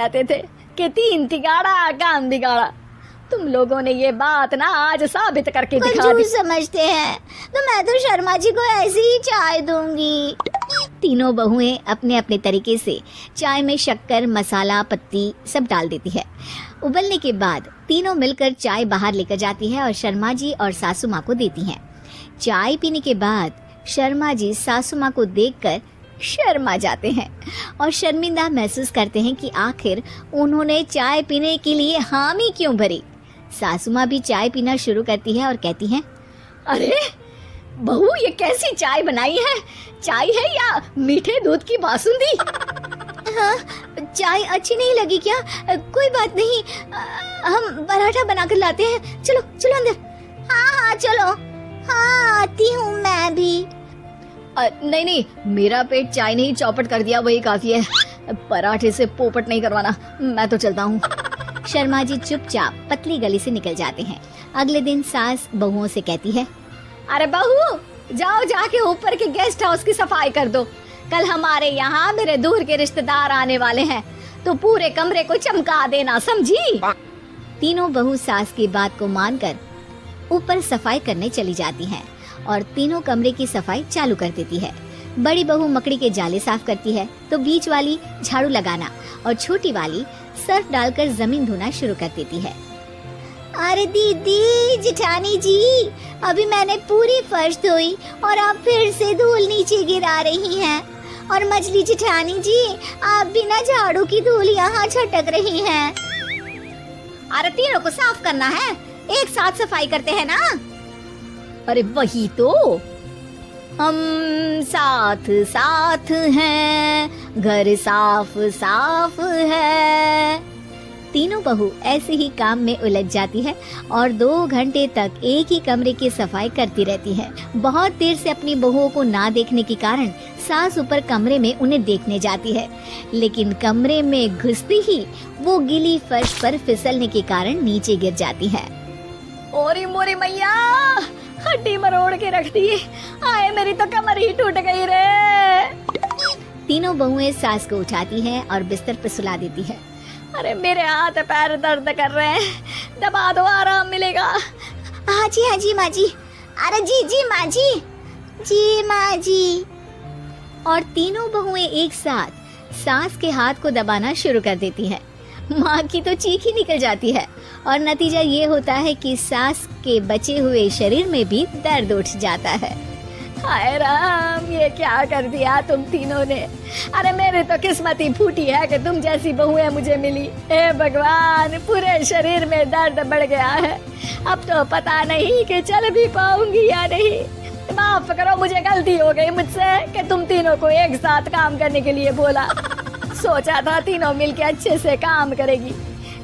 कहते थे कि 3 तिगाड़ा काम बिगाड़ा। तुम लोगों ने ये बात ना आज साबित करके दिखा दी। समझते हैं तो मैं तो शर्मा जी को ऐसी ही चाय दूंगी। तीनों बहुएं अपने अपने तरीके से चाय में शक्कर, मसाला, पत्ती सब डाल देती है। उबलने के बाद तीनों मिलकर चाय बाहर लेकर जाती है और शर्मा जी और सासू माँ को देती हैं। चाय पीने के बाद शर्मा जी सासू माँ को देखकर शर्मा जाते हैं और शर्मिंदा महसूस करते हैं कि आखिर उन्होंने चाय पीने के लिए हामी क्यों भरी। सासू माँ भी चाय पीना शुरू करती है और कहती हैं, अरे बहू, ये कैसी चाय बनाई है? चाय है या मीठे दूध की बासुंदी? हाँ, चाय अच्छी नहीं लगी क्या? कोई बात नहीं, हम पराठा बनाकर लाते हैं। चलो चलो अंदर। हाँ चलो। हाँ आती हूँ मैं भी। नहीं नहीं, मेरा पेट चाय ने ही चौपट कर दिया, वही काफी है। पराठे से पोपट नहीं करवाना, मैं तो चलता हूँ। शर्मा जी चुपचाप पतली गली से निकल जाते हैं। अगले दिन सास बहुओं से कहती है, अरे बहू, जाओ जाके ऊपर के गेस्ट हाउस की सफाई कर दो। कल हमारे यहाँ मेरे दूर के रिश्तेदार आने वाले हैं, तो पूरे कमरे को चमका देना, समझी? तीनों बहू सास की बात को मानकर ऊपर सफाई करने चली जाती हैं और तीनों कमरे की सफाई चालू कर देती है। बड़ी बहू मकड़ी के जाले साफ करती है तो बीच वाली झाड़ू लगाना और छोटी वाली सर्फ डालकर जमीन धोना शुरू कर देती है। अरे दीदी, जेठानी जी, अभी मैंने पूरी फर्श धोई और आप फिर से धूल नीचे गिरा रही हैं। और मछली जेठानी जी, आप बिना झाड़ू की धूल यहाँ छटक रही हैं। अरे तीनों को साफ करना है, एक साथ सफाई करते हैं ना। अरे वही तो, हम साथ साथ हैं, घर साफ साफ है। तीनों बहू ऐसे ही काम में उलझ जाती है और 2 घंटे तक एक ही कमरे की सफाई करती रहती है। बहुत देर से अपनी बहुओं को ना देखने के कारण सास ऊपर कमरे में उन्हें देखने जाती है, लेकिन कमरे में घुसती ही वो गीली फर्श पर फिसलने के कारण नीचे गिर जाती है। ओरी मोरी मैया, हड्डी मरोड़ के रख दी। आए, मेरी तो कमर ही टूट गई रे। तीनों बहुएं सास को उठाती हैं और बिस्तर पर सुला देती है। अरे मेरे हाथ पैर दर्द कर रहे हैं, दबा दो, आराम मिलेगा। हाँ जी माँ जी। अरे जी माँ जी, जी माँ जी। और तीनों बहुएं एक साथ सास के हाथ को दबाना शुरू कर देती है। माँ की तो चीख ही निकल जाती है और नतीजा ये होता है कि सास के बचे हुए शरीर में भी दर्द उठ जाता है। हाय राम, ये क्या कर दिया तुम तीनों ने? अरे मेरी तो किस्मत ही फूटी है कि तुम जैसी बहुएं मुझे मिली। हे भगवान, पूरे शरीर में दर्द बढ़ गया है। अब तो पता नहीं कि चल भी पाऊंगी या नहीं। माफ करो, मुझे गलती हो गई मुझसे कि तुम तीनों को एक साथ काम करने के लिए बोला। सोचा था तीनों मिलके अच्छे से काम करेगी,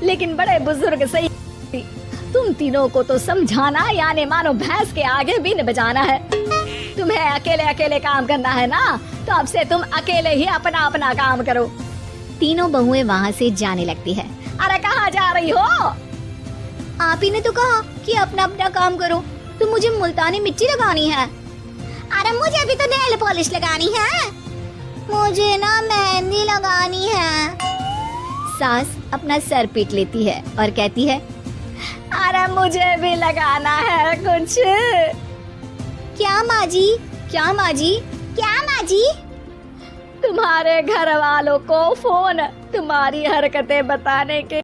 लेकिन बड़े बुजुर्ग सही, तुम तीनों को तो समझाना यानी मानो भैंस के आगे बीन बजाना है। तुम्हें अकेले अकेले काम करना है ना, तो अब से तुम अकेले ही अपना अपना काम करो। तीनों बहुएं वहाँ से जाने लगती है। अरे कहाँ जा रही हो? आप ही ने तो कहा कि अपना अपना काम करो, तो मुझे मुल्तानी मिट्टी लगानी है। अरे मुझे भी तो नेल पॉलिश लगानी है। मुझे ना मेहंदी लगानी है। सास अपना सर पीट लेती है और कहती है, अरे मुझे भी लगाना है कुछ। क्या माँ जी? क्या माँ जी? क्या माँ जी? तुम्हारे घर वालों को फोन तुम्हारी हरकतें बताने के